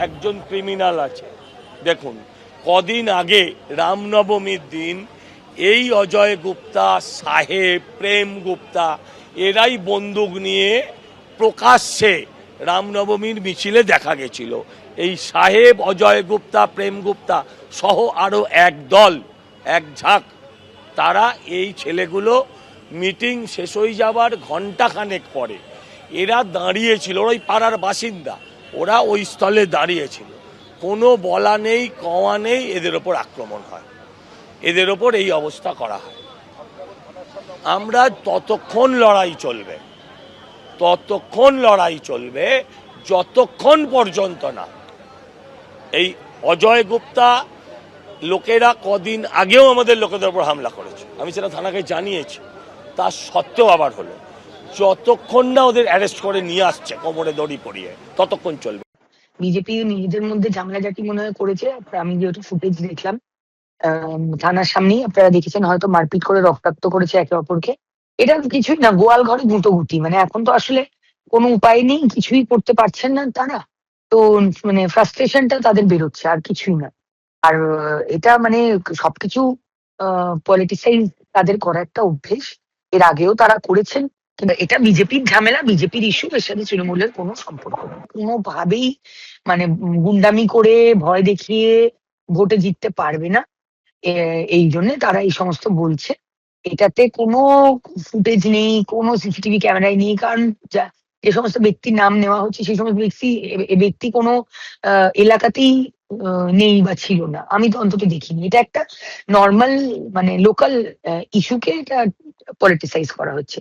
একজন ক্রিমিনাল আছে। দেখুন, কদিন আগে রামনবমীর দিন এই অজয় গুপ্তা, সাহেব, প্রেম গুপ্তা এরাই বন্দুক নিয়ে প্রকাশ্যে রামনবমীর মিছিলে দেখা গেছিল। এই সাহেব, অজয় গুপ্তা, প্রেম গুপ্তা সহ আরও এক দল, এক ঝাঁক, তারা এই ছেলেগুলো মিটিং শেষ হয়ে যাবার ঘণ্টাখানেক পরে এরা দাঁড়িয়েছিল, ওই পাড়ার বাসিন্দা, ওরা ওই স্থলে দাঁড়িয়েছিল। কোনো বলা নেই, কওয়া নেই, এদের ওপর আক্রমণ হয়, এদের ওপর এই অবস্থা করা হয়। আমরা ততক্ষণ লড়াই চলবে যতক্ষণ পর্যন্ত না এই অজয় গুপ্তা লোকেরা কদিন আগেও আমাদের লোকেদের উপর হামলা করেছে, আমি সেটা থানাকে জানিয়েছি, তা সত্ত্বেও আবার হলো, যতক্ষণ না ওদের অ্যারেস্ট করে নিয়ে আসছে কোমরে দড়ি পরিয়ে ততক্ষণ চলবে। বিজেপি নিজেদের মধ্যে ঝামেলাঝাটি মনে হয় করেছে। আমি যেহেতু ফুটেজ দেখলাম থানার সামনেই, আপনারা দেখেছেন হয়তো, মারপিট করে রক্তাক্ত করেছে একে অপরকে। এটা কিছুই না, গোয়াল ঘরে গুঁতোগুতি। মানে এখন তো আসলে কোনো উপায় নেই, কিছুই করতে পারছেন না তারা, তো মানে ফ্রাস্ট্রেশনটা তাদের বেরোচ্ছে, আর কিছুই না। আর এটা মানে সবকিছু পলিটিসাইজ তাদের করা একটা অভ্যেস, এর আগেও তারা করেছেন। কিন্তু এটা বিজেপির ঝামেলা, বিজেপির ইস্যু, এর সাথে তৃণমূলের কোনো সম্পর্ক নেই কোনোভাবেই। মানে গুন্ডামি করে, ভয় দেখিয়ে ভোটে জিততে পারবে না, এই জন্য তারা এই সমস্ত বলছে। এটাতে কোনো ফুটেজ নেই, কোনো সিসিটিভি ক্যামেরায় নেই, কারণ যে সমস্ত ব্যক্তির নাম নেওয়া হচ্ছে সেই সমস্ত ব্যক্তি কোনো এলাকাতেই নেই বা ছিল না, আমি তো অন্তত দেখিনি। এটা একটা নর্মাল মানে লোকাল ইস্যুকে এটা পলিটিসাইজ করা হচ্ছে।